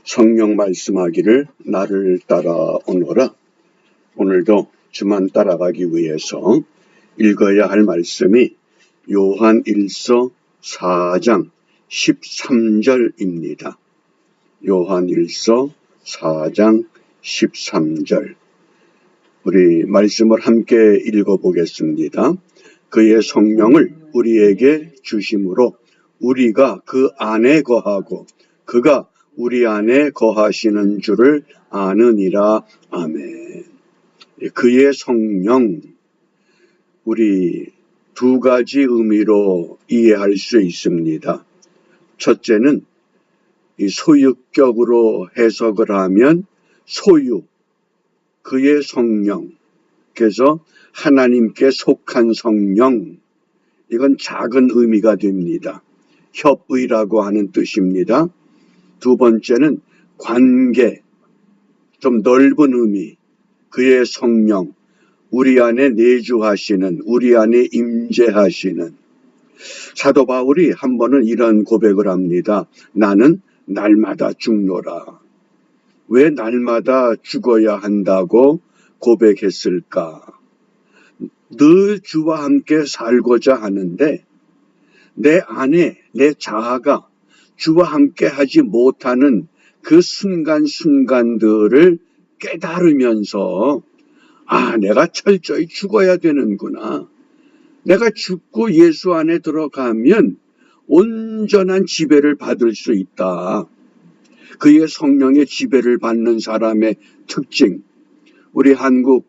성령 말씀하기를 나를 따라오너라. 오늘도 주만 따라가기 위해서 읽어야 할 말씀이 요한 1서 4장 13절입니다. 요한 1서 4장 13절. 우리 말씀을 함께 읽어보겠습니다. 그의 성령을 우리에게 주심으로 우리가 그 안에 거하고 그가 우리 안에 거하시는 줄을 아느니라. 아멘. 그의 성령, 우리 두 가지 의미로 이해할 수 있습니다. 첫째는 이 소유격으로 해석을 하면 소유, 그의 성령, 그래서 하나님께 속한 성령, 이건 작은 의미가 됩니다. 협의라고 하는 뜻입니다. 두 번째는 관계, 좀 넓은 의미, 그의 성령, 우리 안에 내주하시는, 우리 안에 임재하시는. 사도 바울이 한 번은 이런 고백을 합니다. 나는 날마다 죽노라. 왜 날마다 죽어야 한다고 고백했을까? 늘 주와 함께 살고자 하는데 내 안에 내 자아가 주와 함께 하지 못하는 그 순간순간들을 깨달으면서 내가 철저히 죽어야 되는구나. 내가 죽고 예수 안에 들어가면 온전한 지배를 받을 수 있다. 그의 성령의 지배를 받는 사람의 특징. 우리 한국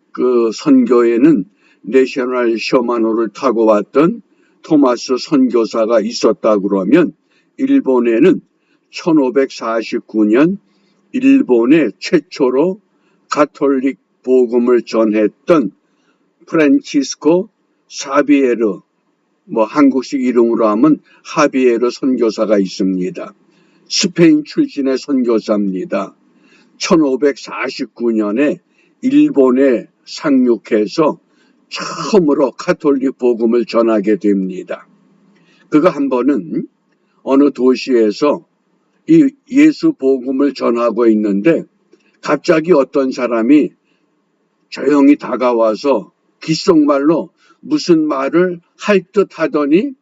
선교에는 내셔널 셔마노를 타고 왔던 토마스 선교사가 있었다 그러면 일본에는 1549년 일본의 최초로 가톨릭 복음을 전했던 프란치스코 사비에르, 한국식 이름으로 하면 하비에르 선교사가 있습니다. 스페인 출신의 선교사입니다. 1549년에 일본에 상륙해서 처음으로 가톨릭 복음을 전하게 됩니다. 그가 한 번은 어느 도시에서 이 예수 복음을 전하고 있는데 갑자기 어떤 사람이 조용히 다가와서 귓속말로 무슨 말을 할 듯 하더니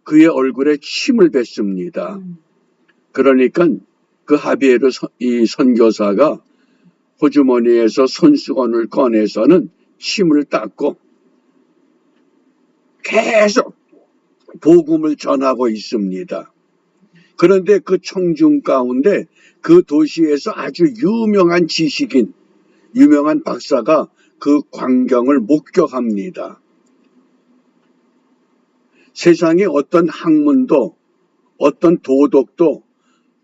그의 얼굴에 침을 뱉습니다. 그러니까 그 하비에르 이 선교사가 호주머니에서 손수건을 꺼내서는 침을 닦고 계속 복음을 전하고 있습니다. 그런데 그 청중 가운데 그 도시에서 아주 유명한 지식인, 유명한 박사가 그 광경을 목격합니다. 세상에 어떤 학문도 어떤 도덕도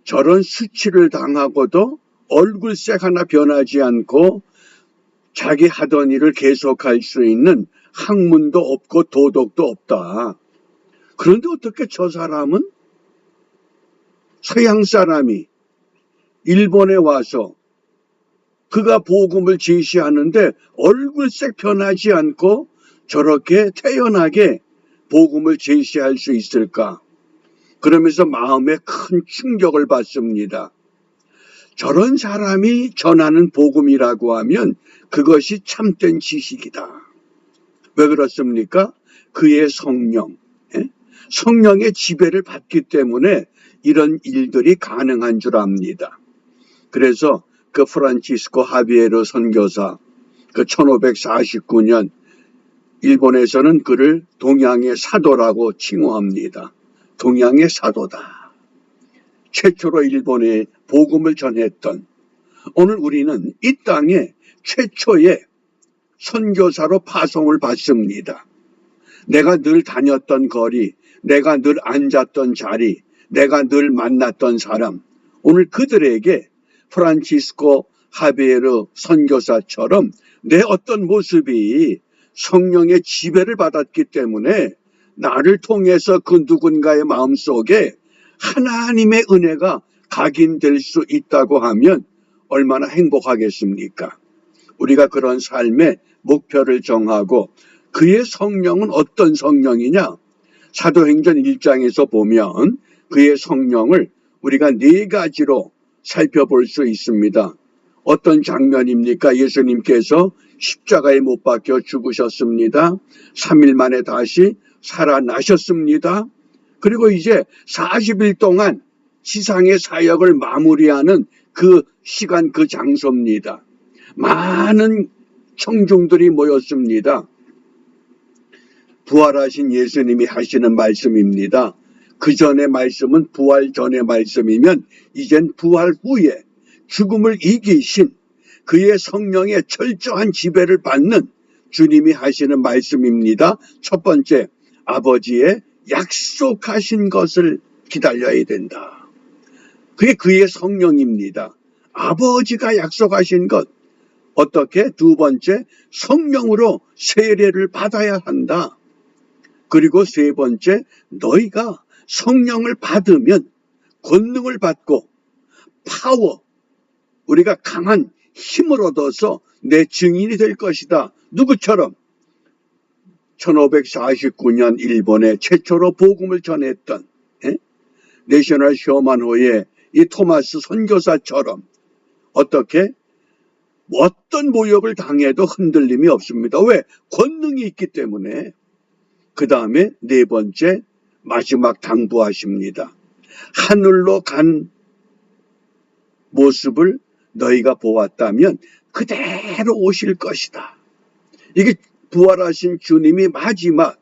저런 수치를 당하고도 얼굴색 하나 변하지 않고 자기 하던 일을 계속할 수 있는 학문도 없고 도덕도 없다. 그런데 어떻게 저 사람은 서양 사람이 일본에 와서 그가 복음을 제시하는데 얼굴색 변하지 않고 저렇게 태연하게 복음을 제시할 수 있을까? 그러면서 마음에 큰 충격을 받습니다. 저런 사람이 전하는 복음이라고 하면 그것이 참된 지식이다. 왜 그렇습니까? 그의 성령, 성령의 지배를 받기 때문에 이런 일들이 가능한 줄 압니다. 그래서 그 프란치스코 하비에르 선교사, 그 1549년 일본에서는 그를 동양의 사도라고 칭호합니다. 동양의 사도다. 최초로 일본에 복음을 전했던, 오늘 우리는 이 땅에 최초의 선교사로 파송을 받습니다. 내가 늘 다녔던 거리, 내가 늘 앉았던 자리, 내가 늘 만났던 사람, 오늘 그들에게 프란치스코 하비에르 선교사처럼 내 어떤 모습이 성령의 지배를 받았기 때문에 나를 통해서 그 누군가의 마음속에 하나님의 은혜가 각인될 수 있다고 하면 얼마나 행복하겠습니까? 우리가 그런 삶의 목표를 정하고 그의 성령은 어떤 성령이냐? 사도행전 1장에서 보면 그의 성령을 우리가 네 가지로 살펴볼 수 있습니다. 어떤 장면입니까? 예수님께서 십자가에 못 박혀 죽으셨습니다. 3일 만에 다시 살아나셨습니다. 그리고 이제 40일 동안 지상의 사역을 마무리하는 그 시간, 그 장소입니다. 많은 청중들이 모였습니다. 부활하신 예수님이 하시는 말씀입니다. 그 전의 말씀은 부활 전의 말씀이면 이젠 부활 후에 죽음을 이기신 그의 성령의 철저한 지배를 받는 주님이 하시는 말씀입니다. 첫 번째, 아버지의 약속하신 것을 기다려야 된다. 그게 그의 성령입니다. 아버지가 약속하신 것. 어떻게? 두 번째, 성령으로 세례를 받아야 한다. 그리고 세 번째, 너희가 성령을 받으면 권능을 받고 파워, 우리가 강한 힘을 얻어서 내 증인이 될 것이다. 누구처럼? 1549년 일본에 최초로 복음을 전했던 내셔널 쇼만호의 이 토마스 선교사처럼 어떻게? 어떤 모욕을 당해도 흔들림이 없습니다. 왜? 권능이 있기 때문에. 그 다음에 네 번째, 마지막 당부하십니다. 하늘로 간 모습을 너희가 보았다면 그대로 오실 것이다. 이게 부활하신 주님이 마지막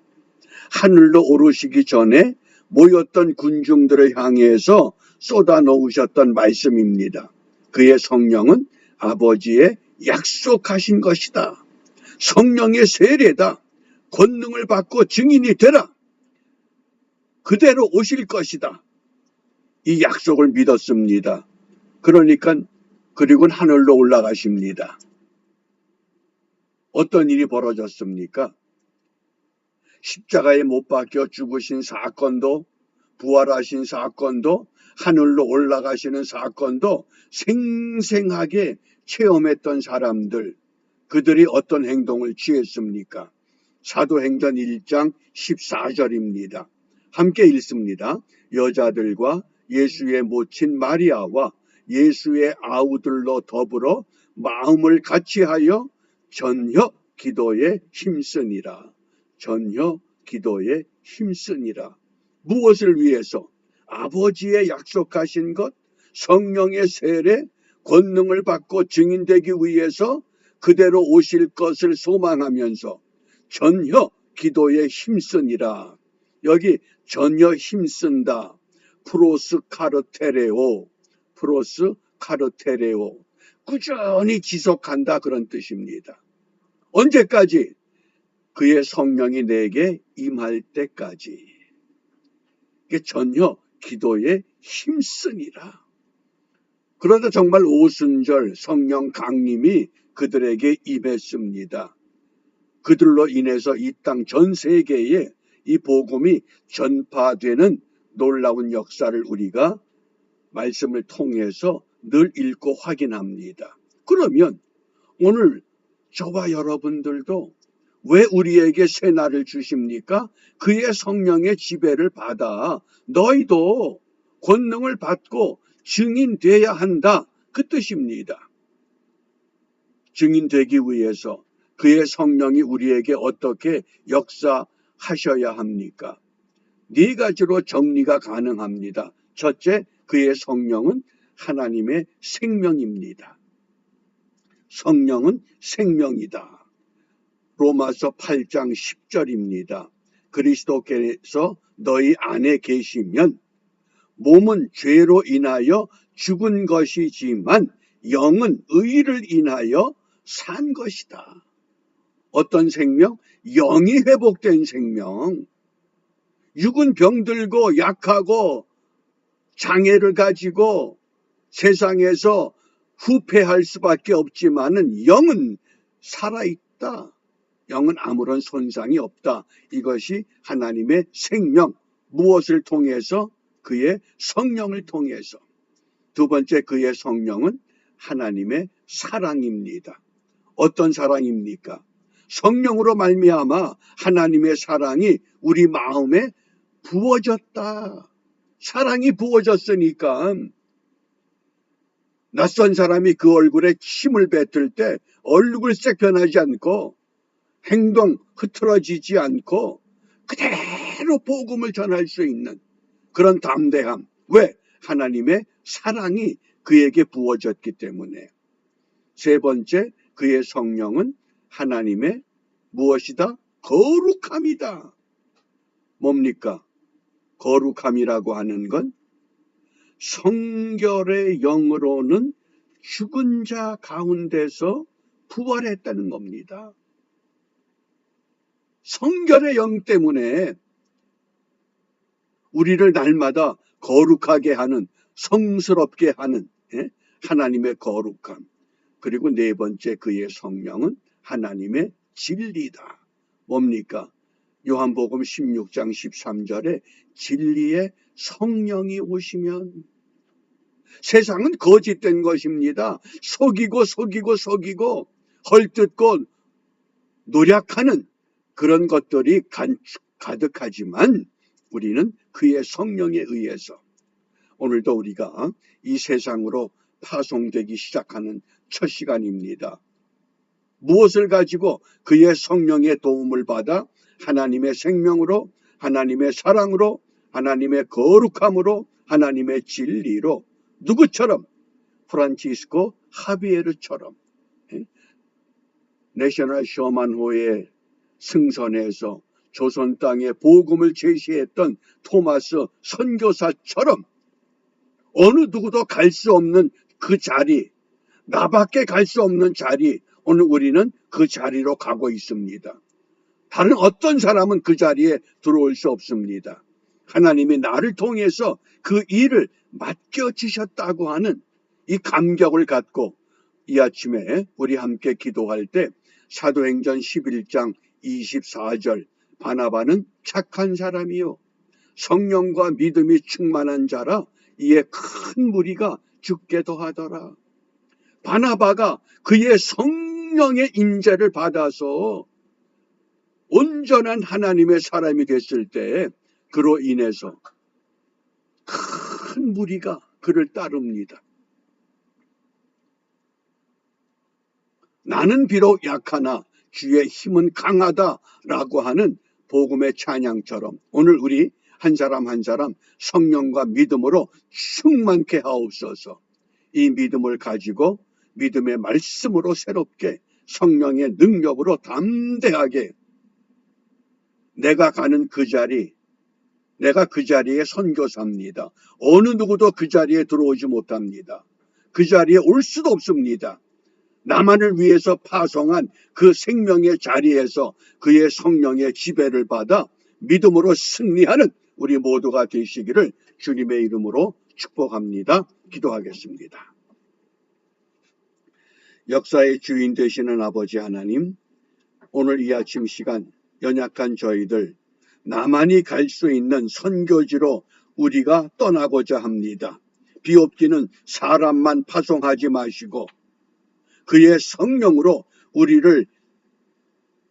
하늘로 오르시기 전에 모였던 군중들을 향해서 쏟아놓으셨던 말씀입니다. 그의 성령은 아버지의 약속하신 것이다. 성령의 세례다. 권능을 받고 증인이 되라. 그대로 오실 것이다. 이 약속을 믿었습니다. 그러니까 그리고는 하늘로 올라가십니다. 어떤 일이 벌어졌습니까? 십자가에 못 박혀 죽으신 사건도, 부활하신 사건도, 하늘로 올라가시는 사건도 생생하게 체험했던 사람들, 그들이 어떤 행동을 취했습니까? 사도행전 1장 14절입니다. 함께 읽습니다. 여자들과 예수의 모친 마리아와 예수의 아우들로 더불어 마음을 같이하여 전혀 기도에 힘쓰니라. 전혀 기도에 힘쓰니라. 무엇을 위해서? 아버지의 약속하신 것, 성령의 세례, 권능을 받고 증인되기 위해서 그대로 오실 것을 소망하면서 전혀 기도에 힘쓰니라. 여기 전혀 힘쓴다. 프로스 카르테레오, 프로스 카르테레오. 꾸준히 지속한다, 그런 뜻입니다. 언제까지? 그의 성령이 내게 임할 때까지. 이게 전혀 기도에 힘쓰니라. 그러다 정말 오순절 성령 강림이 그들에게 임했습니다. 그들로 인해서 이 땅 전 세계에 이 복음이 전파되는 놀라운 역사를 우리가 말씀을 통해서 늘 읽고 확인합니다. 그러면 오늘 저와 여러분들도 왜 우리에게 새날을 주십니까? 그의 성령의 지배를 받아 너희도 권능을 받고 증인돼야 한다. 그 뜻입니다. 증인되기 위해서 그의 성령이 우리에게 어떻게 역사하셔야 합니까? 네 가지로 정리가 가능합니다. 첫째, 그의 성령은 하나님의 생명입니다. 성령은 생명이다. 로마서 8장 10절입니다. 그리스도께서 너희 안에 계시면 몸은 죄로 인하여 죽은 것이지만 영은 의를 인하여 산 것이다. 어떤 생명? 영이 회복된 생명. 육은 병들고 약하고 장애를 가지고 세상에서 후패할 수밖에 없지만은 영은 살아있다. 영은 아무런 손상이 없다. 이것이 하나님의 생명. 무엇을 통해서? 그의 성령을 통해서. 두 번째, 그의 성령은 하나님의 사랑입니다. 어떤 사랑입니까? 성령으로 말미암아 하나님의 사랑이 우리 마음에 부어졌다. 사랑이 부어졌으니까 낯선 사람이 그 얼굴에 침을 뱉을 때 얼굴색 변하지 않고 행동 흐트러지지 않고 그대로 복음을 전할 수 있는 그런 담대함. 왜? 하나님의 사랑이 그에게 부어졌기 때문에. 세 번째, 그의 성령은 하나님의 무엇이다? 거룩함이다. 뭡니까? 거룩함이라고 하는 건 성결의 영으로는 죽은 자 가운데서 부활했다는 겁니다. 성결의 영 때문에 우리를 날마다 거룩하게 하는, 성스럽게 하는 하나님의 거룩함. 그리고 네 번째, 그의 성령은 하나님의 진리다. 뭡니까? 요한복음 16장 13절에 진리의 성령이 오시면, 세상은 거짓된 것입니다. 속이고 헐뜯고 노력하는 그런 것들이 가득하지만 우리는 그의 성령에 의해서, 오늘도 우리가 이 세상으로 파송되기 시작하는 첫 시간입니다. 무엇을 가지고? 그의 성령의 도움을 받아 하나님의 생명으로, 하나님의 사랑으로, 하나님의 거룩함으로, 하나님의 진리로, 누구처럼? 프란치스코 하비에르처럼 내셔널 셔만호의 승선에서 조선 땅에 복음을 제시했던 토마스 선교사처럼 어느 누구도 갈 수 없는 그 자리, 나밖에 갈 수 없는 자리, 오늘 우리는 그 자리로 가고 있습니다. 다른 어떤 사람은 그 자리에 들어올 수 없습니다. 하나님이 나를 통해서 그 일을 맡겨주셨다고 하는 이 감격을 갖고 이 아침에 우리 함께 기도할 때 사도행전 11장 24절, 바나바는 착한 사람이요 성령과 믿음이 충만한 자라 이에 큰 무리가 죽게 더하더라. 바나바가 그의 성령의 임재를 받아서 온전한 하나님의 사람이 됐을 때 그로 인해서 큰 무리가 그를 따릅니다. 나는 비록 약하나 주의 힘은 강하다라고 하는 복음의 찬양처럼 오늘 우리 한 사람 한 사람 성령과 믿음으로 충만케 하옵소서. 이 믿음을 가지고 믿음의 말씀으로 새롭게 성령의 능력으로 담대하게 내가 가는 그 자리, 내가 그 자리에 선교사입니다. 어느 누구도 그 자리에 들어오지 못합니다. 그 자리에 올 수도 없습니다. 나만을 위해서 파송한 그 생명의 자리에서 그의 성령의 지배를 받아 믿음으로 승리하는 우리 모두가 되시기를 주님의 이름으로 축복합니다. 기도하겠습니다. 역사의 주인 되시는 아버지 하나님, 오늘 이 아침 시간 연약한 저희들 나만이 갈 수 있는 선교지로 우리가 떠나고자 합니다. 비옵기는 사람만 파송하지 마시고 그의 성령으로 우리를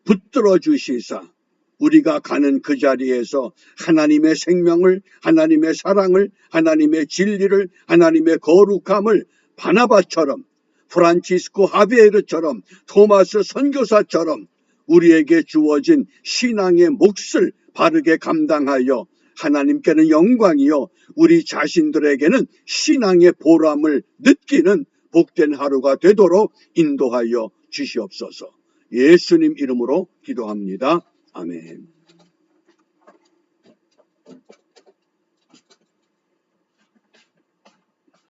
붙들어 주시사 우리가 가는 그 자리에서 하나님의 생명을, 하나님의 사랑을, 하나님의 진리를, 하나님의 거룩함을 바나바처럼, 프란치스코 하비에르처럼, 토마스 선교사처럼 우리에게 주어진 신앙의 몫을 바르게 감당하여 하나님께는 영광이요 우리 자신들에게는 신앙의 보람을 느끼는 복된 하루가 되도록 인도하여 주시옵소서. 예수님 이름으로 기도합니다. 아멘.